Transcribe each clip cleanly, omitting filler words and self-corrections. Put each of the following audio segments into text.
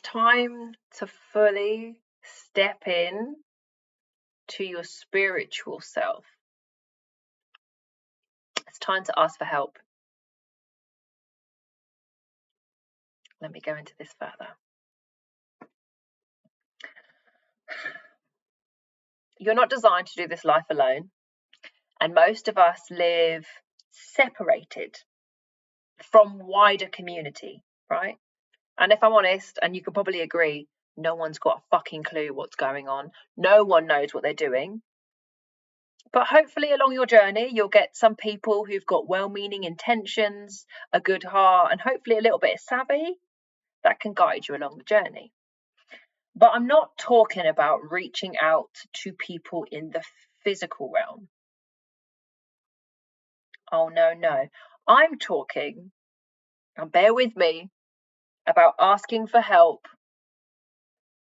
time to fully step in to your spiritual self. It's time to ask for help. Let me go into this further. You're not designed to do this life alone, and most of us live separated from wider community, right? And if I'm honest, and you can probably agree, no one's got a fucking clue what's going on. No one knows what they're doing. But hopefully along your journey, you'll get some people who've got well-meaning intentions, a good heart, and hopefully a little bit of savvy that can guide you along the journey. But I'm not talking about reaching out to people in the physical realm. Oh, no. I'm talking, and bear with me, about asking for help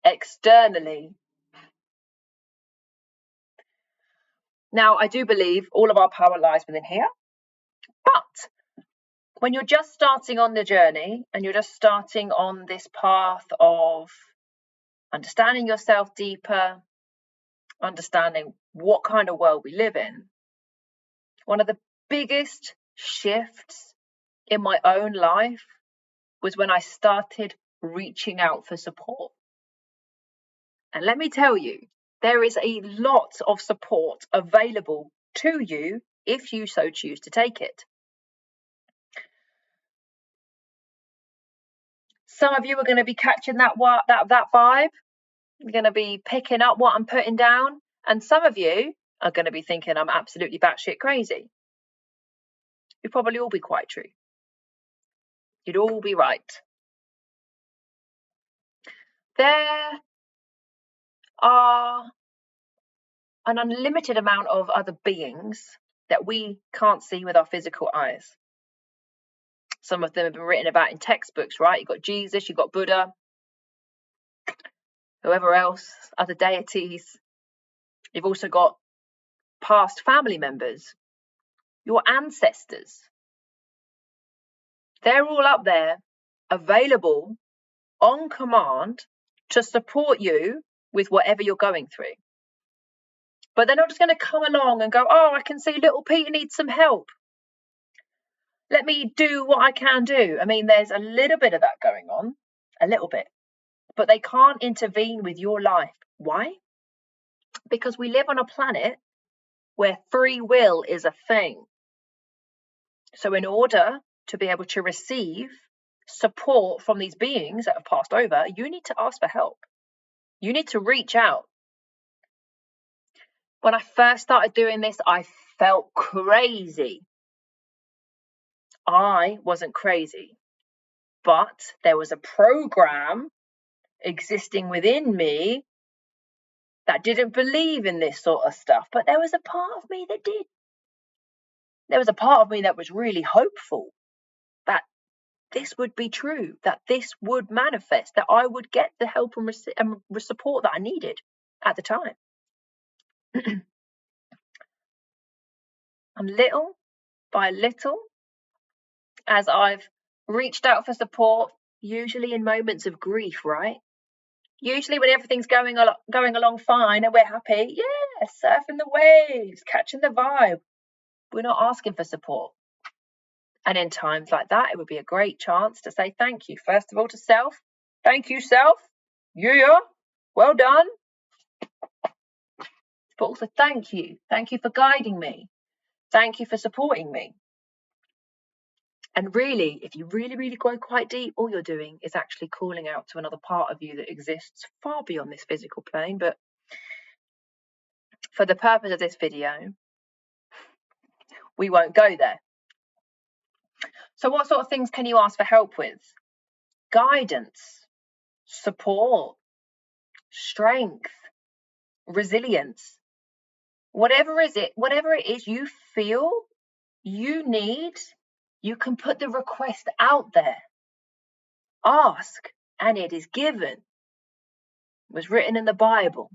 externally. Now, I do believe all of our power lies within here, but when you're just starting on the journey and you're just starting on this path of understanding yourself deeper, understanding what kind of world we live in, one of the biggest shifts in my own life was when I started reaching out for support. And let me tell you, there is a lot of support available to you if you so choose to take it. Some of you are going to be catching that vibe. You're going to be picking up what I'm putting down. And some of you are going to be thinking I'm absolutely batshit crazy. You'd probably all be quite true. You'd all be right. There are an unlimited amount of other beings that we can't see with our physical eyes. Some of them have been written about in textbooks, right? You've got Jesus, you've got Buddha, whoever else, other deities. You've also got past family members, your ancestors. They're all up there, available, on command, to support you with whatever you're going through. But they're not just going to come along and go, oh, I can see little Peter needs some help. Let me do what I can do. I mean, there's a little bit of that going on, a little bit. But they can't intervene with your life. Why? Because we live on a planet where free will is a thing. So in order to be able to receive support from these beings that have passed over, you need to ask for help. You need to reach out. When I first started doing this, I felt crazy. I wasn't crazy, but there was a program existing within me that didn't believe in this sort of stuff, but there was a part of me that did. There was a part of me that was really hopeful that this would be true, that this would manifest, that I would get the help and support that I needed at the time. And little by little, as I've reached out for support, usually in moments of grief, right? Usually when everything's going along fine and we're happy, yeah, surfing the waves, catching the vibe. We're not asking for support. And in times like that, it would be a great chance to say thank you. First of all, to self. Thank you, self. Yeah, well done. But also thank you. Thank you for guiding me. Thank you for supporting me. And really, if you really go quite deep, all you're doing is actually calling out to another part of you that exists far beyond this physical plane. But for the purpose of this video, we won't go there. So what sort of things can you ask for help with? Guidance, support, strength, resilience. Whatever it is you feel you need, you can put the request out there. Ask, and it is given. It was written in the Bible.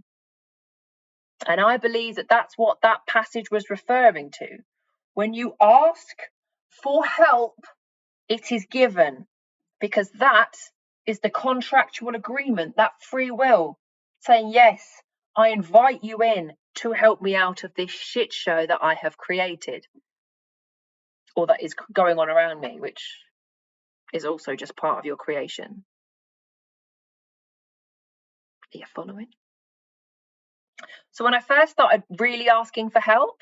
And I believe that that's what that passage was referring to. When you ask for help, it is given, because that is the contractual agreement, that free will, saying, yes, I invite you in to help me out of this shit show that I have created, or that is going on around me, which is also just part of your creation. Are you following? So when I first started really asking for help,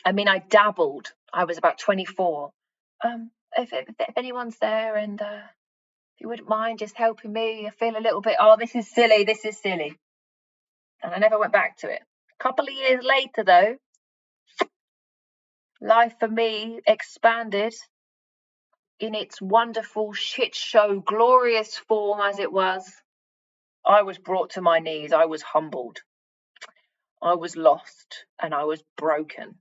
I mean, I dabbled. I was about 24. If anyone's there, and if you wouldn't mind just helping me, I feel a little bit, this is silly. And I never went back to it. A couple of years later, though, life for me expanded in its wonderful shit show, glorious form as it was. I was brought to my knees. I was humbled. I was lost, and I was broken.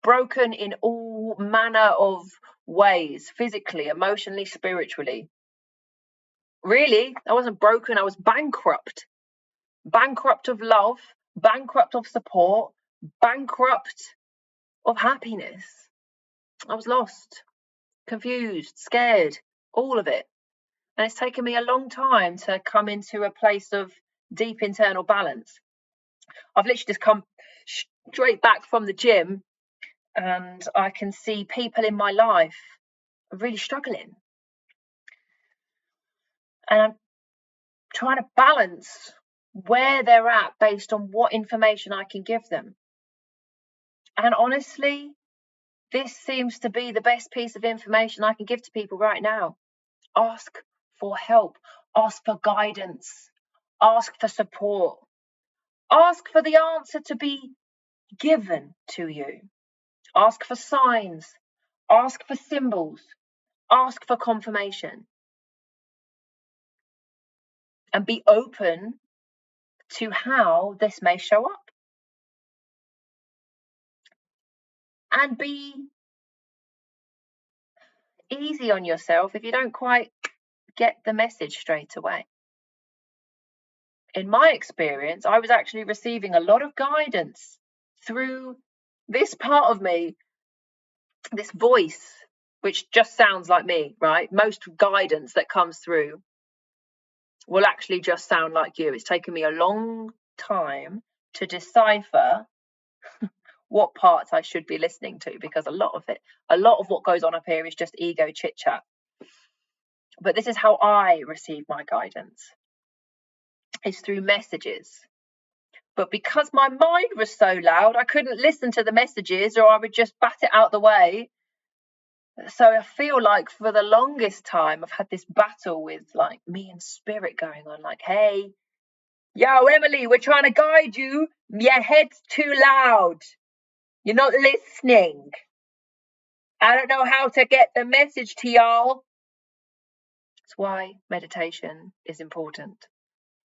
Broken in all manner of ways, physically, emotionally, spiritually. Really, I wasn't broken. I was bankrupt. Bankrupt of love, bankrupt of support, bankrupt of happiness. I was lost, confused, scared, all of it. And it's taken me a long time to come into a place of deep internal balance. I've literally just come straight back from the gym, and I can see people in my life are really struggling. And I'm trying to balance where they're at based on what information I can give them. And honestly, this seems to be the best piece of information I can give to people right now. Ask for help. Ask for guidance. Ask for support. Ask for the answer to be given to you. Ask for signs. Ask for symbols. Ask for confirmation. And be open to how this may show up. And be easy on yourself if you don't quite get the message straight away. In my experience, I was actually receiving a lot of guidance through this part of me, this voice, which just sounds like me, right? Most guidance that comes through will actually just sound like you. It's taken me a long time to decipher what parts I should be listening to, because a lot of what goes on up here is just ego chit chat. But this is how I receive my guidance. It's through messages. But because my mind was so loud, I couldn't listen to the messages, or I would just bat it out the way. So I feel like for the longest time, I've had this battle with like me and spirit going on, like, hey, yo, Emily, we're trying to guide you. Your head's too loud. You're not listening. I don't know how to get the message to y'all. That's why meditation is important,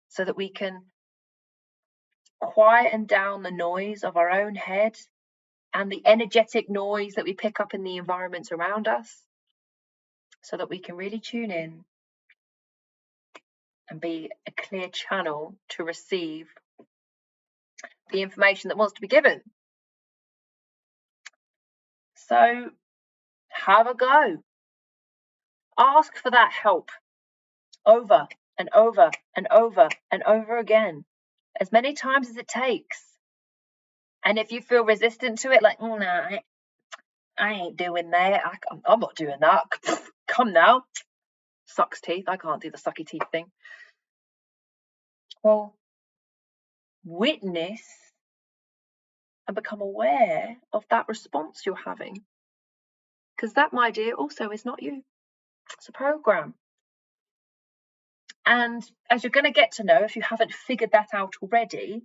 so that we can quieten down the noise of our own head and the energetic noise that we pick up in the environments around us, so that we can really tune in and be a clear channel to receive the information that wants to be given. So have a go. Ask for that help over and over and over and over again, as many times as it takes. And if you feel resistant to it, like, nah, I ain't doing that. I'm not doing that. Come now. Sucks teeth. I can't do the sucky teeth thing. Well, witness and become aware of that response you're having. Because that, my dear, also is not you. It's a program. And as you're going to get to know, if you haven't figured that out already,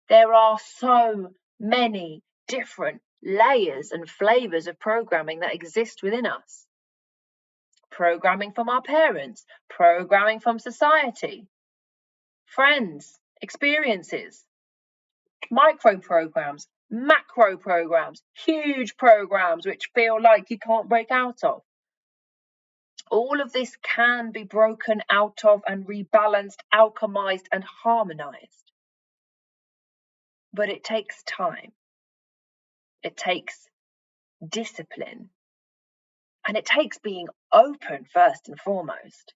there are so many different layers and flavors of programming that exist within us. Programming from our parents, programming from society, friends, experiences, micro programs, macro programs, huge programs which feel like you can't break out of. All of this can be broken out of and rebalanced, alchemized and harmonized. But it takes time. It takes discipline. And it takes being open first and foremost.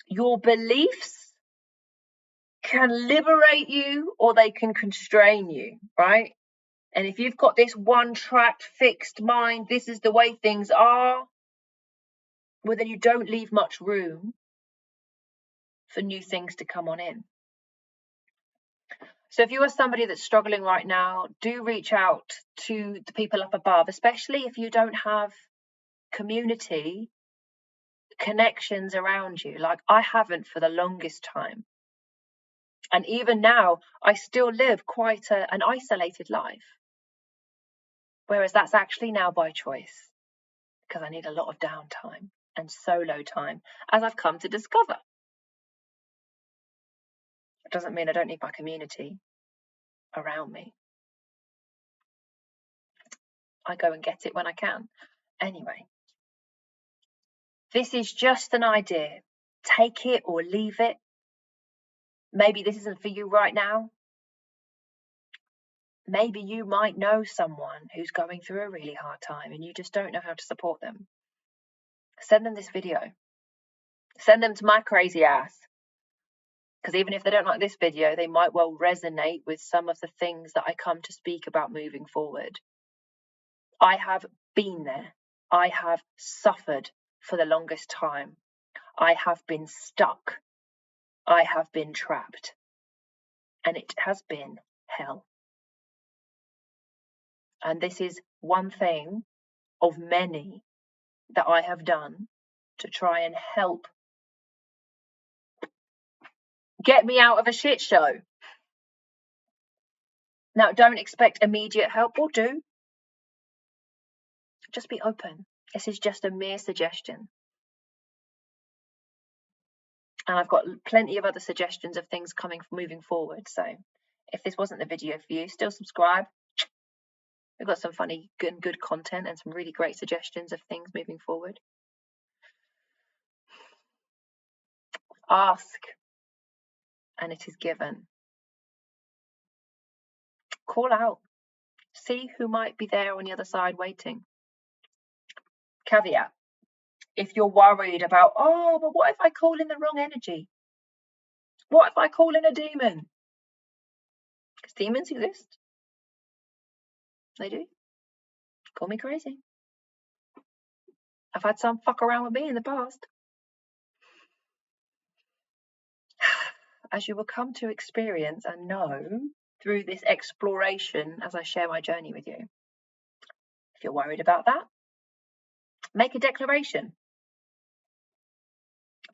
Your beliefs can liberate you or they can constrain you, right? And if you've got this one-track fixed mind, this is the way things are, well, then you don't leave much room for new things to come on in. So if you are somebody that's struggling right now, do reach out to the people up above, especially if you don't have community connections around you. Like I haven't for the longest time. And even now, I still live quite an isolated life. Whereas that's actually now by choice, because I need a lot of downtime and solo time, as I've come to discover. It doesn't mean I don't need my community around me. I go and get it when I can. Anyway, this is just an idea. Take it or leave it. Maybe this isn't for you right now. Maybe you might know someone who's going through a really hard time and you just don't know how to support them. Send them this video. Send them to my crazy ass. Because even if they don't like this video, they might well resonate with some of the things that I come to speak about moving forward. I have been there. I have suffered for the longest time. I have been stuck. I have been trapped. And it has been hell. And this is one thing of many that I have done to try and help get me out of a shit show. Now, don't expect immediate help, or do. Just be open. This is just a mere suggestion. And I've got plenty of other suggestions of things coming moving forward. So if this wasn't the video for you, still subscribe. We've got some funny good content and some really great suggestions of things moving forward. Ask, and it is given. Call out. See who might be there on the other side waiting. Caveat. If you're worried about, oh, but what if I call in the wrong energy? What if I call in a demon? Because demons exist. They do. Call me crazy. I've had some fuck around with me in the past. As you will come to experience and know through this exploration as I share my journey with you. If you're worried about that, make a declaration.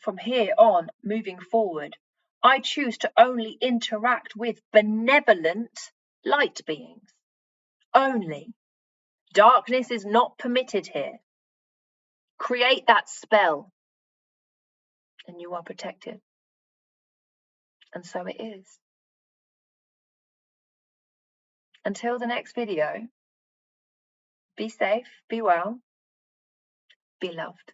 From here on, moving forward, I choose to only interact with benevolent light beings. Only. Darkness is not permitted here. Create that spell and you are protected. And so it is. Until the next video, be safe, be well, be loved.